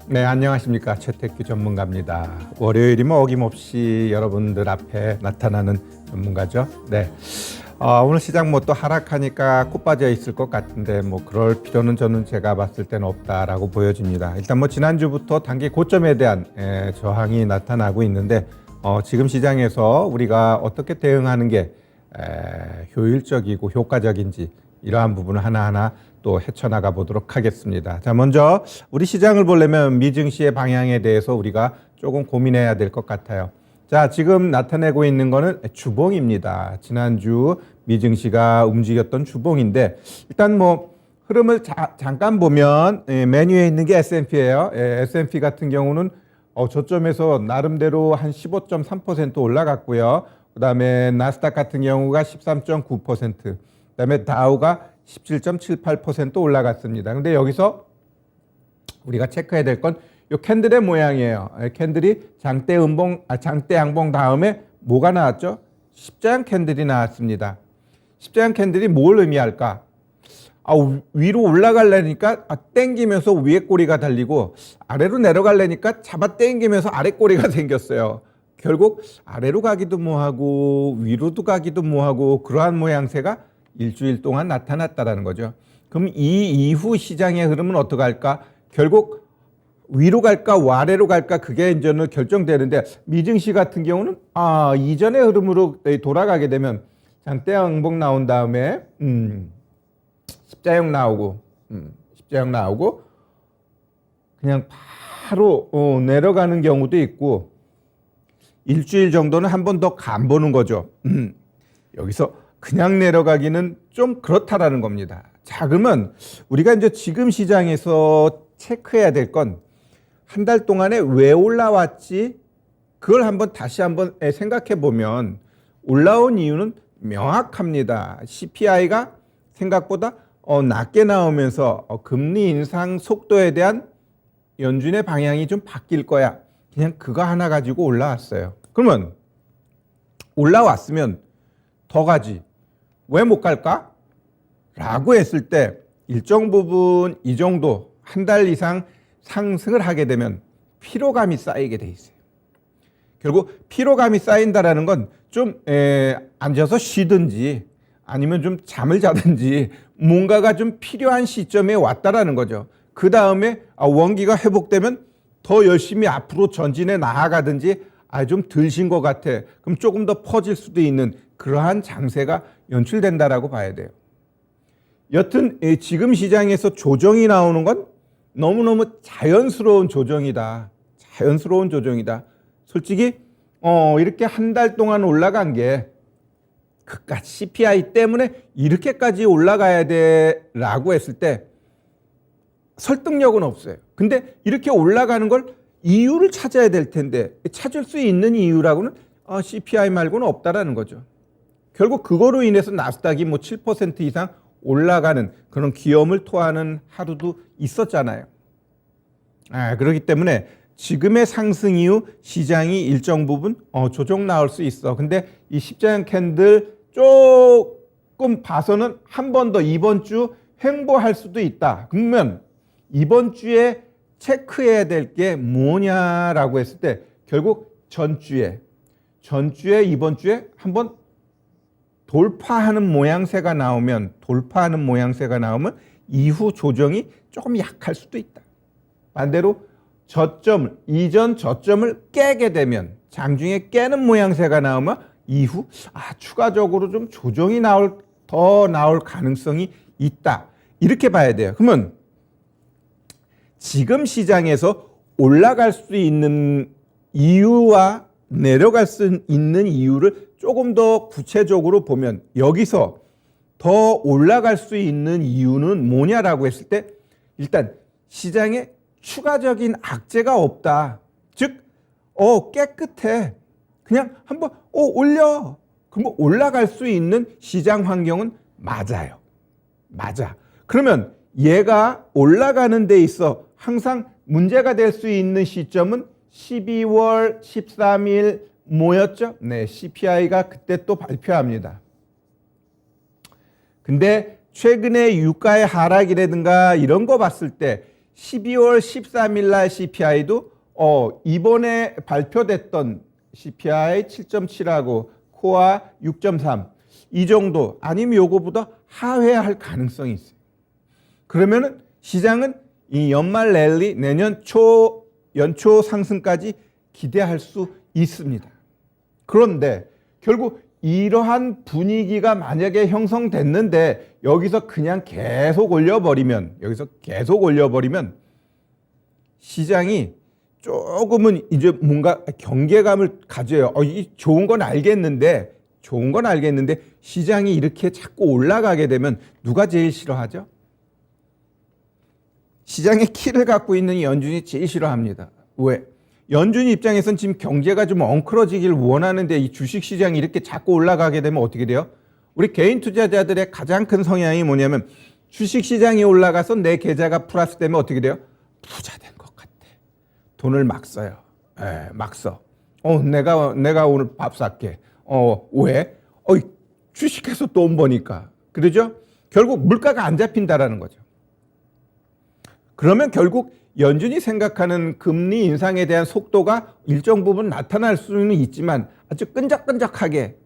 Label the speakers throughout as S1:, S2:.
S1: 네, 안녕하십니까. 최택규 전문가입니다. 월요일이면 어김없이 여러분들 앞에 나타나는 전문가죠. 네. 오늘 시장 뭐 또 하락하니까 코 빠져 있을 것 같은데 뭐 그럴 필요는 저는 제가 봤을 때는 없다라고 보여집니다. 일단 뭐 지난주부터 단기 고점에 대한 저항이 나타나고 있는데 지금 시장에서 우리가 어떻게 대응하는 게 효율적이고 효과적인지 이러한 부분을 하나하나 또 헤쳐나가 보도록 하겠습니다. 자, 먼저 우리 시장을 보려면 미증시의 방향에 대해서 우리가 조금 고민해야 될 것 같아요. 자, 지금 나타내고 있는 거는 주봉입니다. 지난주 미증시가 움직였던 주봉인데 일단 뭐 흐름을 잠깐 보면 메뉴에 있는 게 S&P예요. S&P 같은 경우는 저점에서 나름대로 한 15.3% 올라갔고요. 그다음에 나스닥 같은 경우가 13.9%, 그다음에 다우가 17.78% 올라갔습니다. 근데 여기서 우리가 체크해야 될 건 이 캔들의 모양이에요. 캔들이 장대 양봉 다음에 뭐가 나왔죠? 십자형 캔들이 나왔습니다. 십자형 캔들이 뭘 의미할까? 위로 올라가려니까 땡기면서 위에 꼬리가 달리고 아래로 내려가려니까 잡아 땡기면서 아래 꼬리가 생겼어요. 결국 아래로 가기도 뭐하고 위로도 가기도 뭐하고 그러한 모양새가 일주일 동안 나타났다라는 거죠. 그럼 이 이후 시장의 흐름은 어떻게 할까? 결국 위로 갈까 아래로 갈까 그게 이제는 결정되는데 미증시 같은 경우는 이전의 흐름으로 돌아가게 되면 장대 양봉 나온 다음에 십자형 나오고 그냥 바로 내려가는 경우도 있고 일주일 정도는 한 번 더 간보는 거죠. 여기서 그냥 내려가기는 좀 그렇다라는 겁니다. 자, 그러면 우리가 이제 지금 시장에서 체크해야 될 건 한 달 동안에 왜 올라왔지? 그걸 다시 한번 생각해 보면 올라온 이유는 명확합니다. CPI가 생각보다 낮게 나오면서 금리 인상 속도에 대한 연준의 방향이 좀 바뀔 거야. 그냥 그거 하나 가지고 올라왔어요. 그러면 올라왔으면 더 가지. 왜 못 갈까? 라고 했을 때 일정 부분 이 정도 한 달 이상 상승을 하게 되면 피로감이 쌓이게 돼 있어요. 결국 피로감이 쌓인다라는 건 좀 앉아서 쉬든지 아니면 좀 잠을 자든지 뭔가가 좀 필요한 시점에 왔다라는 거죠. 그 다음에 원기가 회복되면 더 열심히 앞으로 전진해 나아가든지 좀 덜 쉰 것 같아. 그럼 조금 더 퍼질 수도 있는 그러한 장세가 연출된다라고 봐야 돼요. 여튼 지금 시장에서 조정이 나오는 건 너무너무 자연스러운 조정이다. 자연스러운 조정이다. 솔직히 이렇게 한 달 동안 올라간 게 그깟 CPI 때문에 이렇게까지 올라가야 돼라고 했을 때 설득력은 없어요. 근데 이렇게 올라가는 걸 이유를 찾아야 될 텐데 찾을 수 있는 이유라고는 CPI 말고는 없다라는 거죠. 결국 그거로 인해서 나스닥이 뭐 7% 이상 올라가는 그런 기염을 토하는 하루도 있었잖아요. 그렇기 때문에 지금의 상승 이후 시장이 일정 부분 조정 나올 수 있어. 근데 이 십자형 캔들 조금 봐서는 한 번 더 이번 주 횡보할 수도 있다. 그러면 이번 주에 체크해야 될 게 뭐냐라고 했을 때 결국 전주에 이번 주에 한번 돌파하는 모양새가 나오면 이후 조정이 조금 약할 수도 있다. 반대로 이전 저점을 깨게 되면 장중에 깨는 모양새가 나오면 이후 추가적으로 좀 조정이 더 나올 가능성이 있다. 이렇게 봐야 돼요. 그러면 지금 시장에서 올라갈 수 있는 이유와 내려갈 수 있는 이유를 조금 더 구체적으로 보면 여기서 더 올라갈 수 있는 이유는 뭐냐라고 했을 때 일단 시장에 추가적인 악재가 없다. 즉, 깨끗해. 그냥 한번 올려. 그럼 올라갈 수 있는 시장 환경은 맞아요. 맞아. 그러면 얘가 올라가는 데 있어 항상 문제가 될 수 있는 시점은 12월 13일 뭐였죠? 네, CPI가 그때 또 발표합니다. 근데 최근에 유가의 하락이라든가 이런 거 봤을 때 12월 13일 날 CPI도 이번에 발표됐던 CPI 7.7하고 코아 6.3 이 정도 아니면 요거보다 하회할 가능성이 있어요. 그러면은 시장은 이 연말 랠리 내년 연초 상승까지 기대할 수 있습니다. 그런데 결국 이러한 분위기가 만약에 형성됐는데 여기서 그냥 계속 올려버리면 시장이 조금은 이제 뭔가 경계감을 가져요. 이 좋은 건 알겠는데 시장이 이렇게 자꾸 올라가게 되면 누가 제일 싫어하죠? 시장의 키를 갖고 있는 연준이 제일 싫어합니다. 왜? 연준 입장에선 지금 경제가 좀 엉클어지길 원하는데 이 주식시장이 이렇게 자꾸 올라가게 되면 어떻게 돼요? 우리 개인 투자자들의 가장 큰 성향이 뭐냐면 주식시장이 올라가서 내 계좌가 플러스 되면 어떻게 돼요? 부자 된 것 같아. 돈을 막 써요. 막 써. 내가 오늘 밥 살게. 왜? 주식해서 돈 버니까. 그러죠? 결국 물가가 안 잡힌다라는 거죠. 그러면 결국 연준이 생각하는 금리 인상에 대한 속도가 일정 부분 나타날 수는 있지만 아주 끈적끈적하게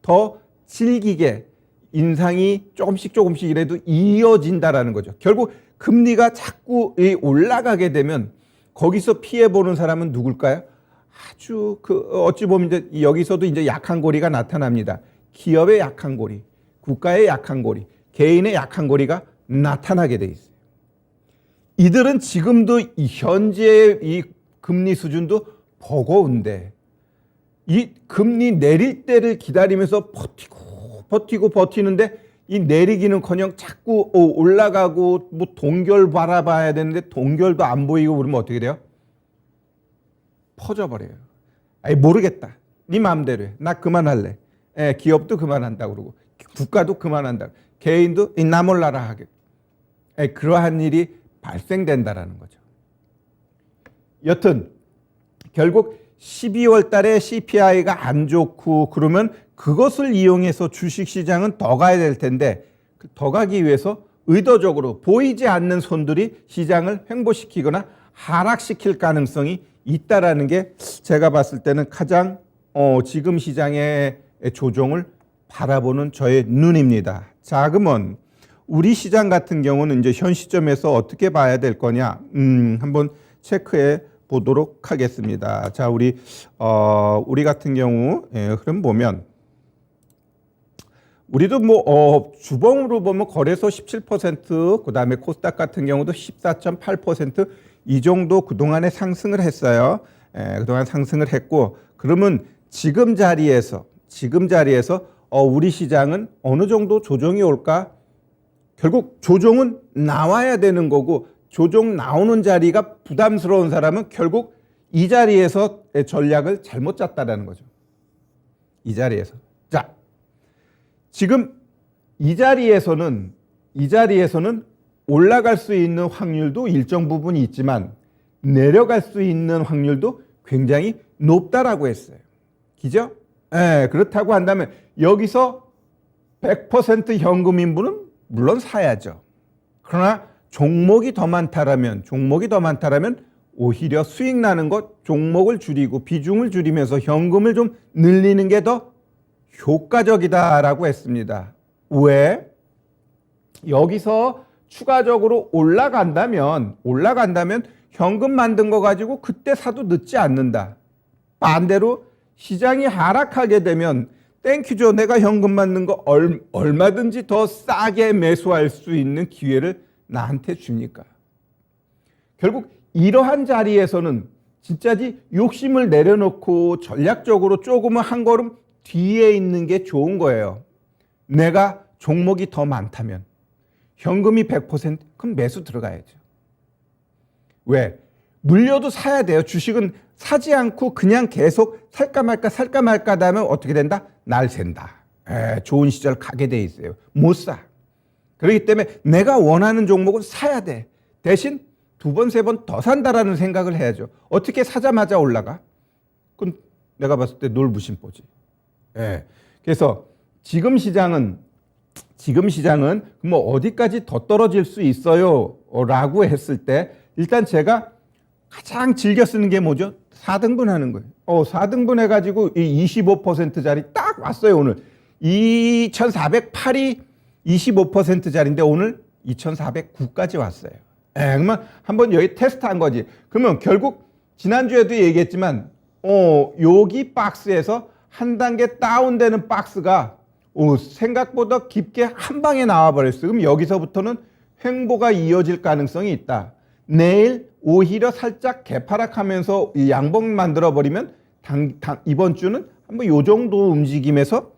S1: 더 질기게 인상이 조금씩이라도 이어진다라는 거죠. 결국 금리가 자꾸 올라가게 되면 거기서 피해보는 사람은 누굴까요? 아주 어찌 보면 이제 여기서도 이제 약한 고리가 나타납니다. 기업의 약한 고리, 국가의 약한 고리, 개인의 약한 고리가 나타나게 돼 있어요. 이들은 지금도 현재의 이 금리 수준도 버거운데 이 금리 내릴 때를 기다리면서 버티는데 이 내리기는커녕 자꾸 올라가고 뭐 동결 바라봐야 되는데 동결도 안 보이고 그러면 어떻게 돼요? 퍼져버려요. 모르겠다. 네 마음대로 해. 나 그만할래. 기업도 그만한다고 그러고 국가도 그만한다. 개인도 나 몰라라 하게. 그러한 일이 발생된다라는 거죠. 여튼 결국 12월 달에 CPI가 안 좋고 그러면 그것을 이용해서 주식시장은 더 가야 될 텐데 더 가기 위해서 의도적으로 보이지 않는 손들이 시장을 횡보시키거나 하락시킬 가능성이 있다라는 게 제가 봤을 때는 가장 지금 시장의 조정을 바라보는 저의 눈입니다. 자, 그러면 우리 시장 같은 경우는 이제 현 시점에서 어떻게 봐야 될 거냐, 한번 체크해 보도록 하겠습니다. 자, 우리 같은 경우 흐름 보면 우리도 뭐 주봉으로 보면 거래소 17%, 그다음에 코스닥 같은 경우도 14.8% 이 정도 그동안에 상승을 했어요. 그동안 상승을 했고 그러면 지금 자리에서 우리 시장은 어느 정도 조정이 올까? 결국 조정은 나와야 되는 거고 조정 나오는 자리가 부담스러운 사람은 결국 이 자리에서 전략을 잘못 짰다라는 거죠. 이 자리에서. 자, 지금 이 자리에서는 올라갈 수 있는 확률도 일정 부분 있지만 내려갈 수 있는 확률도 굉장히 높다라고 했어요. 그죠? 그렇다고 한다면 여기서 100% 현금 인부는 물론 사야죠. 그러나 종목이 더 많다라면 오히려 수익 나는 것 종목을 줄이고 비중을 줄이면서 현금을 좀 늘리는 게 더 효과적이다라고 했습니다. 왜? 여기서 추가적으로 올라간다면 현금 만든 거 가지고 그때 사도 늦지 않는다. 반대로 시장이 하락하게 되면 땡큐죠. 내가 현금 만든 거 얼마든지 더 싸게 매수할 수 있는 기회를 나한테 주니까. 결국 이러한 자리에서는 진짜지 욕심을 내려놓고 전략적으로 조금은 한 걸음 뒤에 있는 게 좋은 거예요. 내가 종목이 더 많다면 현금이 100% 그럼 매수 들어가야죠. 왜? 물려도 사야 돼요. 주식은 사지 않고 그냥 계속 살까 말까 하면 어떻게 된다? 날 샌다. 좋은 시절 가게 돼 있어요. 못 사. 그렇기 때문에 내가 원하는 종목은 사야 돼. 대신 두 번, 세 번 더 산다라는 생각을 해야죠. 어떻게 사자마자 올라가? 그건 내가 봤을 때 놀부심보지. 그래서 지금 시장은 뭐 어디까지 더 떨어질 수 있어요? 라고 했을 때 일단 제가 가장 즐겨 쓰는 게 뭐죠? 4등분 하는 거예요. 4등분 해가지고 이 25%짜리 딱 왔어요, 오늘. 2408이 25%짜리인데 오늘 2409까지 왔어요. 그러면 한번 여기 테스트 한 거지. 그러면 결국 지난주에도 얘기했지만, 여기 박스에서 한 단계 다운되는 박스가 생각보다 깊게 한 방에 나와버렸어요. 그럼 여기서부터는 횡보가 이어질 가능성이 있다. 내일 오히려 살짝 개파락하면서 이 양봉 만들어버리면 이번 주는 한번 요 정도 움직임에서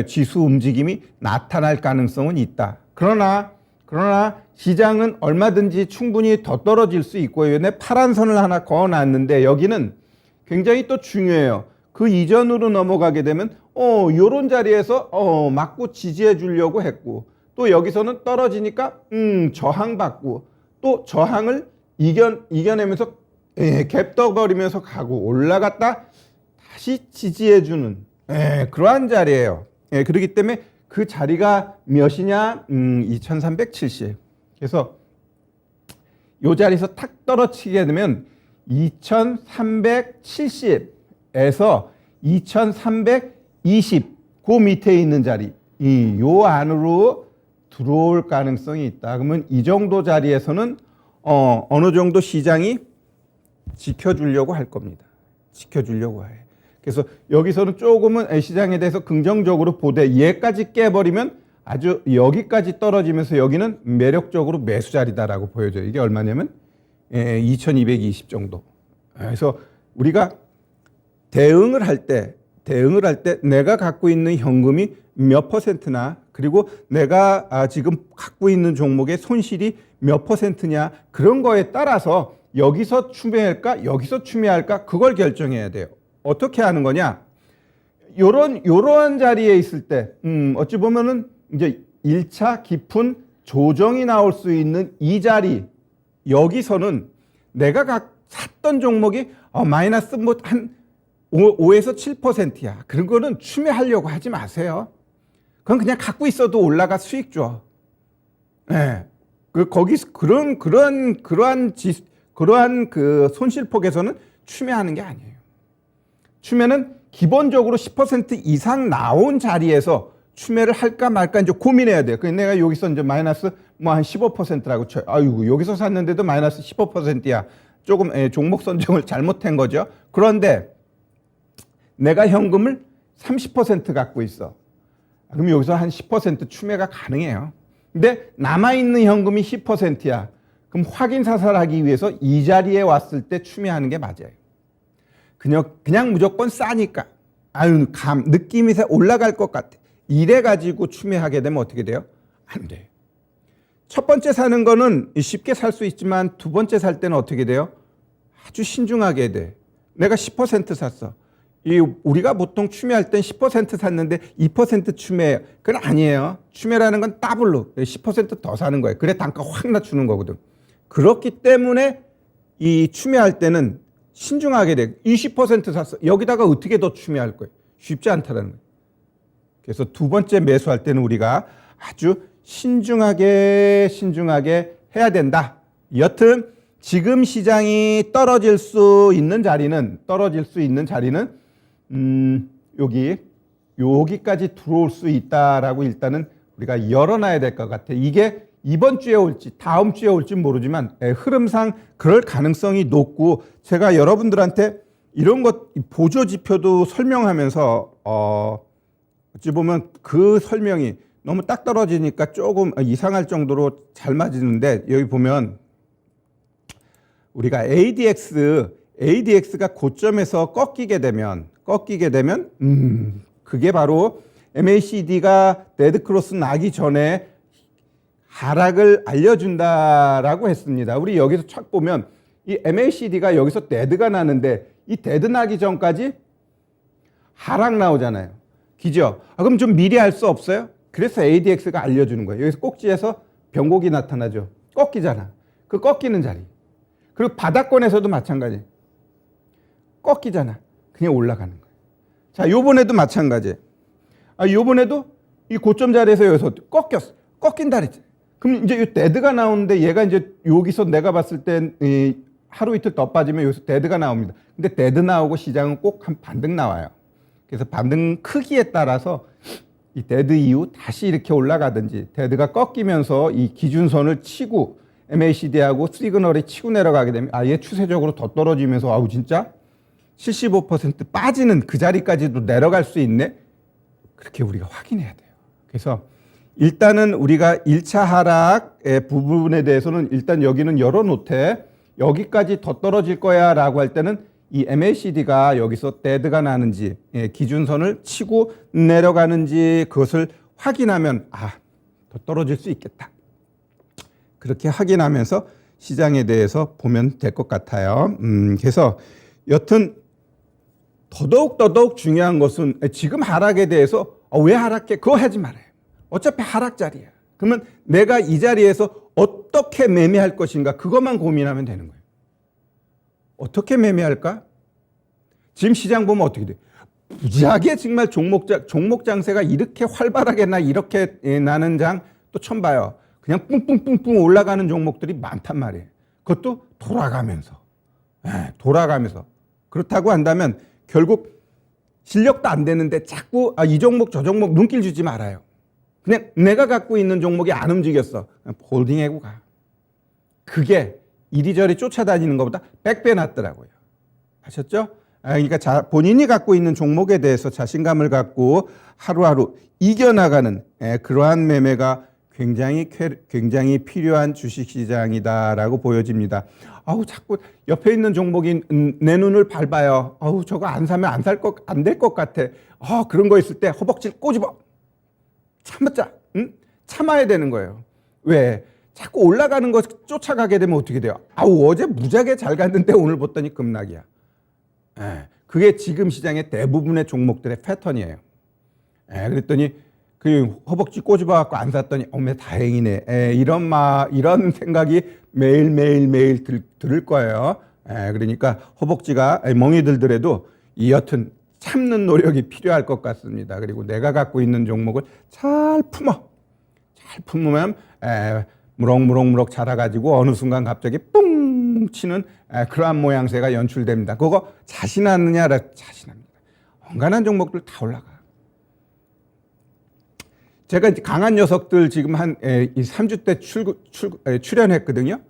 S1: 지수 움직임이 나타날 가능성은 있다. 그러나 시장은 얼마든지 충분히 더 떨어질 수 있고요. 내 파란 선을 하나 그어놨는데 여기는 굉장히 또 중요해요. 그 이전으로 넘어가게 되면 요런 자리에서 맞고 지지해 주려고 했고 또 여기서는 떨어지니까 저항받고 또 저항을 이겨내면서 갭 떠버리면서 가고 올라갔다 다시 지지해 주는 그러한 자리예요. 그렇기 때문에 그 자리가 몇이냐? 2370. 그래서 이 자리에서 탁 떨어지게 되면 2370에서 2320 그 밑에 있는 자리 요 안으로 들어올 가능성이 있다. 그러면 이 정도 자리에서는 어느 정도 시장이 지켜주려고 할 겁니다. 지켜주려고 해. 그래서 여기서는 조금은 시장에 대해서 긍정적으로 보되 얘까지 깨버리면 아주 여기까지 떨어지면서 여기는 매력적으로 매수 자리다라고 보여져요. 이게 얼마냐면 2220 정도. 그래서 우리가 대응을 할 때 내가 갖고 있는 현금이 몇 %나 그리고 내가 지금 갖고 있는 종목의 손실이 몇 %냐 그런 거에 따라서 여기서 추매할까 여기서 추매할까 그걸 결정해야 돼요. 어떻게 하는 거냐? 요런 자리에 있을 때 어찌 보면은 이제 1차 깊은 조정이 나올 수 있는 이 자리 여기서는 내가 샀던 종목이 마이너스 뭐 한 5에서 7%야. 그런 거는 추매하려고 하지 마세요. 그건 그냥 갖고 있어도 올라가 수익 줘. 거기서 그러한 그 손실폭에서는 추매하는 게 아니에요. 추매는 기본적으로 10% 이상 나온 자리에서 추매를 할까 말까 이제 고민해야 돼요. 그러니까 내가 여기서 이제 마이너스 뭐 한 15%라고 쳐요. 아이고, 여기서 샀는데도 마이너스 15%야. 조금 종목 선정을 잘못한 거죠. 그런데 내가 현금을 30% 갖고 있어. 그럼 여기서 한 10% 추매가 가능해요. 근데 남아있는 현금이 10%야. 그럼 확인 사살하기 위해서 이 자리에 왔을 때 추매하는 게 맞아요. 그냥 무조건 싸니까 느낌이 올라갈 것 같아. 이래가지고 추매하게 되면 어떻게 돼요? 안 돼요. 첫 번째 사는 거는 쉽게 살 수 있지만 두 번째 살 때는 어떻게 돼요? 아주 신중하게 돼. 내가 10% 샀어. 우리가 보통 추매할 땐 10% 샀는데 2% 추매해요. 그건 아니에요. 추매라는 건 더블로 10% 더 사는 거예요. 그래 단가 확 낮추는 거거든. 그렇기 때문에 이 추매할 때는 신중하게 돼. 20% 샀어. 여기다가 어떻게 더 추매할 거예요? 쉽지 않다는 거예요. 그래서 두 번째 매수할 때는 우리가 아주 신중하게 해야 된다. 여튼 지금 시장이 떨어질 수 있는 자리는 여기까지 들어올 수 있다라고 일단은 우리가 열어놔야 될 것 같아. 이게 이번 주에 올지 다음 주에 올지 모르지만 흐름상 그럴 가능성이 높고 제가 여러분들한테 이런 것 보조 지표도 설명하면서 어찌 보면 그 설명이 너무 딱 떨어지니까 조금 이상할 정도로 잘 맞는데 여기 보면 우리가 ADX가 고점에서 꺾이게 되면 그게 바로 MACD가 데드크로스 나기 전에 하락을 알려준다라고 했습니다. 우리 여기서 쫙 보면 이 MACD가 여기서 데드가 나는데 이 데드 나기 전까지 하락 나오잖아요. 그죠? 그럼 좀 미리 알 수 없어요? 그래서 ADX가 알려주는 거예요. 여기서 꼭지에서 변곡이 나타나죠. 꺾이잖아. 그 꺾이는 자리. 그리고 바닥권에서도 마찬가지. 꺾이잖아. 그냥 올라가는 거예요. 자, 요번에도 마찬가지. 요번에도 이 고점 자리에서 여기서 꺾였어. 꺾인다 그랬지. 그럼 이제 이 데드가 나오는데 얘가 이제 여기서 내가 봤을 땐 하루 이틀 더 빠지면 여기서 데드가 나옵니다. 근데 데드 나오고 시장은 꼭 한 반등 나와요. 그래서 반등 크기에 따라서 이 데드 이후 다시 이렇게 올라가든지 데드가 꺾이면서 이 기준선을 치고 MACD하고 시그널이 치고 내려가게 되면 아예 추세적으로 더 떨어지면서 아우 진짜 75% 빠지는 그 자리까지도 내려갈 수 있네. 그렇게 우리가 확인해야 돼요. 그래서 일단은 우리가 1차 하락의 부분에 대해서는 일단 여기는 열어놓되 여기까지 더 떨어질 거야 라고 할 때는 이 MACD가 여기서 데드가 나는지 기준선을 치고 내려가는지 그것을 확인하면 더 떨어질 수 있겠다. 그렇게 확인하면서 시장에 대해서 보면 될 것 같아요. 그래서 여튼 더더욱 중요한 것은 지금 하락에 대해서 왜 하락해? 그거 하지 말아요. 어차피 하락 자리야. 그러면 내가 이 자리에서 어떻게 매매할 것인가 그것만 고민하면 되는 거예요. 어떻게 매매할까? 지금 시장 보면 어떻게 돼? 무지하게 정말 종목 장세가 이렇게 활발하게 이렇게 나는 장 또 처음 봐요. 그냥 뿡뿡뿡뿡 올라가는 종목들이 많단 말이에요. 그것도 돌아가면서. 그렇다고 한다면 결국 실력도 안 되는데 자꾸 이 종목 저 종목 눈길 주지 말아요. 그냥 내가 갖고 있는 종목이 안 움직였어. 홀딩하고 가. 그게 이리저리 쫓아다니는 것보다 100배 낫더라고요. 아셨죠? 그러니까 본인이 갖고 있는 종목에 대해서 자신감을 갖고 하루하루 이겨나가는 그러한 매매가 굉장히 필요한 주식시장이다라고 보여집니다. 자꾸 옆에 있는 종목이 내 눈을 밟아요. 저거 안 사면 안 될 것 같아. 그런 거 있을 때 허벅지를 꼬집어. 참았자. 응? 참아야 되는 거예요. 왜? 자꾸 올라가는 거 쫓아가게 되면 어떻게 돼요? 어제 무지하게 잘 갔는데 오늘 봤더니 급락이야. 그게 지금 시장의 대부분의 종목들의 패턴이에요. 그랬더니 그 허벅지 꼬집어 갖고 안 샀더니 다행이네. 이런 생각이 매일 들을 거예요. 그러니까 허벅지가 멍이 들더라도 여튼 참는 노력이 필요할 것 같습니다. 그리고 내가 갖고 있는 종목을 잘 품으면 무럭무럭 자라가지고 어느 순간 갑자기 뿡 치는 그러한 모양새가 연출됩니다. 그거 자신하느냐? 자신합니다. 엉간한 종목들 다 올라가. 제가 강한 녀석들 지금 한 3주 때 출연했거든요.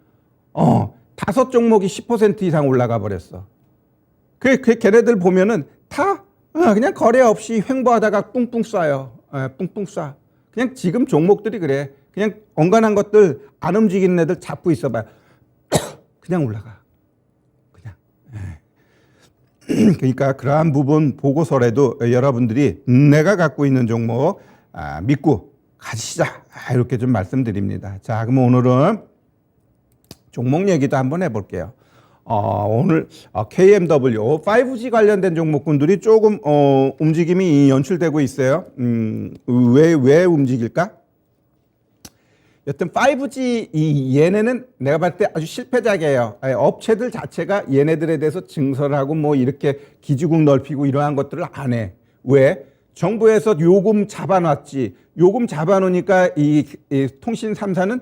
S1: 5종목이 10% 이상 올라가 버렸어. 걔네들 보면은 다 그냥 거래 없이 횡보하다가 뿡뿡 쏴요. 뿡뿡 쏴. 그냥 지금 종목들이 그래. 그냥 엉간한 것들 안 움직이는 애들 잡고 있어봐요. 그냥 올라가. 그냥. 그러니까 그러한 부분 보고서라도 여러분들이 내가 갖고 있는 종목 믿고 가시자. 이렇게 좀 말씀드립니다. 자, 그럼 오늘은 종목 얘기도 한번 해볼게요. 오늘 KMW 5G 관련된 종목군들이 조금 움직임이 연출되고 있어요. 왜 움직일까? 여튼 5G 얘네는 내가 봤을 때 아주 실패작이에요. 업체들 자체가 얘네들에 대해서 증설을 하고 뭐 이렇게 기지국 넓히고 이러한 것들을 안 해. 왜? 정부에서 요금 잡아놨지. 요금 잡아놓으니까 이 통신 3사는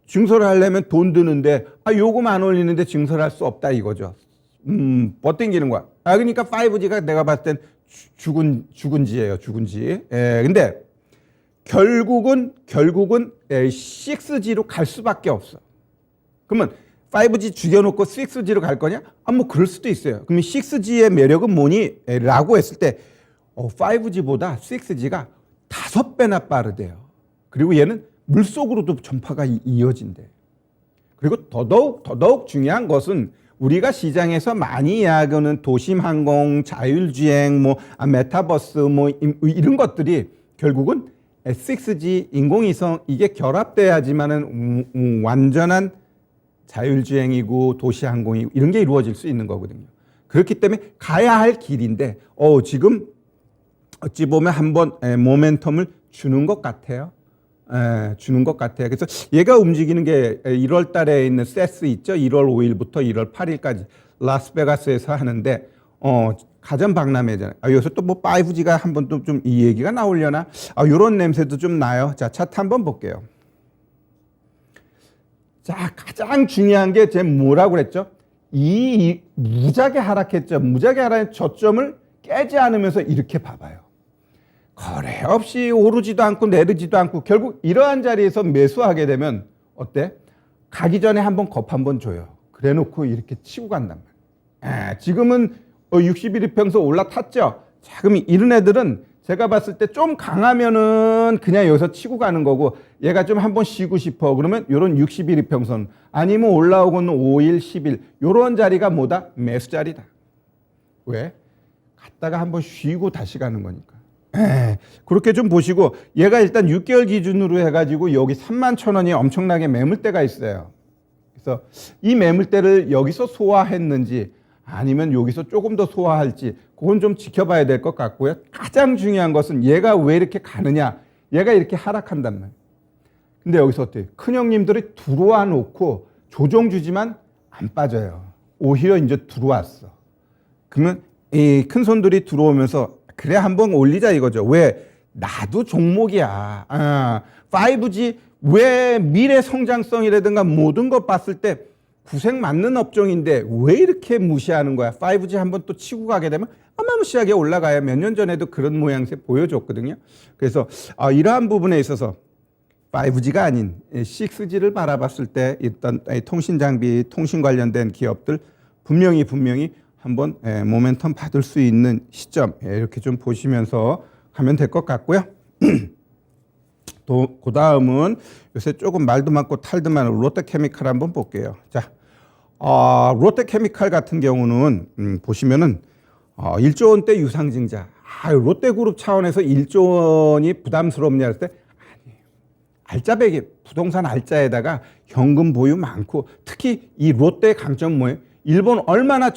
S1: 증설을 하려면 돈 드는데 요금 안 올리는데 증설할 수 없다 이거죠. 버팅기는 거야. 그러니까 5G가 내가 봤을 땐 죽은 지예요. 죽은 지. 근데 결국은 6G로 갈 수밖에 없어. 그러면 5G 죽여놓고 6G로 갈 거냐? 뭐 그럴 수도 있어요. 그러면 6G의 매력은 뭐니? 라고 했을 때 5G보다 6G가 5배나 빠르대요. 그리고 얘는 물속으로도 전파가 이어진대. 그리고 더더욱 중요한 것은 우리가 시장에서 많이 이야기하는 도심항공, 자율주행, 메타버스 이런 것들이 결국은 6G 인공위성 이게 결합돼야지만은 완전한 자율주행이고 도시항공이고 이런 게 이루어질 수 있는 거거든요. 그렇기 때문에 가야 할 길인데 지금 어찌 보면 한번 모멘텀을 주는 것 같아요. 그래서 얘가 움직이는 게 1월 달에 있는 세스 있죠. 1월 5일부터 1월 8일까지 라스베가스에서 하는데 가전 박람회잖아요. 여기서 또 5G가 한번 또 좀 이 얘기가 나오려나? 이런 냄새도 좀 나요. 자, 차트 한번 볼게요. 자, 가장 중요한 게 제 뭐라고 그랬죠? 이 무작위 하락했죠. 무작위 하락의 저점을 깨지 않으면서 이렇게 봐봐요. 거래 없이 오르지도 않고 내리지도 않고 결국 이러한 자리에서 매수하게 되면 어때? 가기 전에 한번 겁 한번 줘요. 그래 놓고 이렇게 치고 간단 말이에요. 지금은 61이평선 올라탔죠. 자, 그럼 이런 애들은 제가 봤을 때 좀 강하면은 그냥 여기서 치고 가는 거고, 얘가 좀 한번 쉬고 싶어 그러면 요런 61이평선 아니면 올라오고는 5일, 10일 요런 자리가 뭐다? 매수 자리다. 왜? 갔다가 한번 쉬고 다시 가는 거니까. 그렇게 좀 보시고, 얘가 일단 6개월 기준으로 해가지고 여기 31,000원이 엄청나게 매물대가 있어요. 그래서 이 매물대를 여기서 소화했는지 아니면 여기서 조금 더 소화할지 그건 좀 지켜봐야 될 것 같고요. 가장 중요한 것은 얘가 왜 이렇게 가느냐. 얘가 이렇게 하락한단 말이에요. 근데 여기서 어때요? 큰 형님들이 들어와 놓고 조정 주지만 안 빠져요. 오히려 이제 들어왔어. 그러면 이 큰 손들이 들어오면서 그래 한번 올리자 이거죠. 왜? 나도 종목이야. 5G 왜 미래 성장성이라든가 모든 것 봤을 때 구색 맞는 업종인데 왜 이렇게 무시하는 거야? 5G 한번 또 치고 가게 되면 어마무시하게 올라가야 몇 년 전에도 그런 모양새 보여줬거든요. 그래서 이러한 부분에 있어서 5G가 아닌 6G를 바라봤을 때 일단 통신 장비, 통신 관련된 기업들 분명히 한번 모멘텀 받을 수 있는 시점 이렇게 좀 보시면서 가면 될 것 같고요. 또 그 다음은 요새 조금 말도 많고 탈도 많은 롯데케미칼 한번 볼게요. 자, 롯데케미칼 같은 경우는 보시면은 1조 원대 유상증자. 롯데그룹 차원에서 1조 원이 부담스럽냐 할 때 아니에요. 알짜배기 부동산 알짜에다가 현금 보유 많고 특히 이 롯데의 강점 뭐예요? 일본 얼마나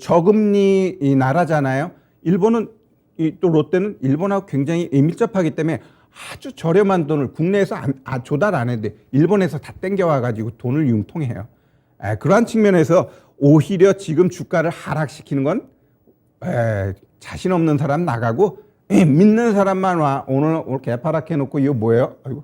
S1: 저금리 이 나라잖아요. 일본은 또 롯데는 일본하고 굉장히 밀접하기 때문에 아주 저렴한 돈을 국내에서 조달 안 해도 돼. 일본에서 다 땡겨와가지고 돈을 융통해요. 그러한 측면에서 오히려 지금 주가를 하락시키는 건 자신 없는 사람 나가고 믿는 사람만 와. 오늘 개파락해놓고 이거 뭐예요? 아이고.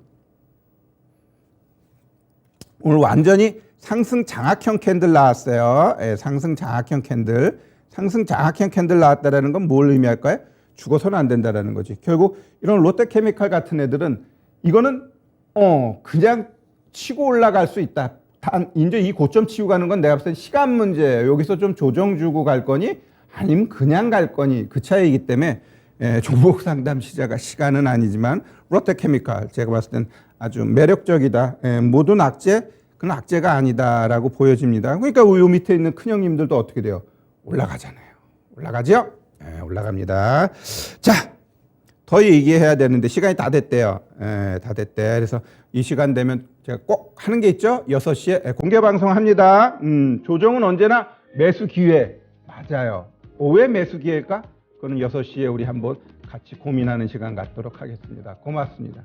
S1: 오늘 완전히 상승 장악형 캔들 나왔어요. 상승 장악형 캔들. 상승 장악형 캔들 나왔다라는 건 뭘 의미할까요? 죽어서는 안 된다라는 거지. 결국 이런 롯데케미칼 같은 애들은 이거는 그냥 치고 올라갈 수 있다. 단 이제 이 고점 치고 가는 건 내가 봤을 때 시간 문제예요. 여기서 좀 조정 주고 갈 거니 아니면 그냥 갈 거니 그 차이이기 때문에 종목 상담 시작할 시간은 아니지만 롯데케미칼 제가 봤을 땐 아주 매력적이다. 모든 악재 그건 악재가 아니다라고 보여집니다. 그러니까 요 밑에 있는 큰 형님들도 어떻게 돼요? 올라가잖아요. 올라가죠? 올라갑니다. 자, 더 얘기해야 되는데 시간이 다 됐대요. 다 됐대. 그래서 이 시간 되면 제가 꼭 하는 게 있죠. 6시에 공개 방송합니다. 조정은 언제나 매수 기회. 맞아요. 왜 매수 기회일까? 그거는 6시에 우리 한번 같이 고민하는 시간 갖도록 하겠습니다. 고맙습니다.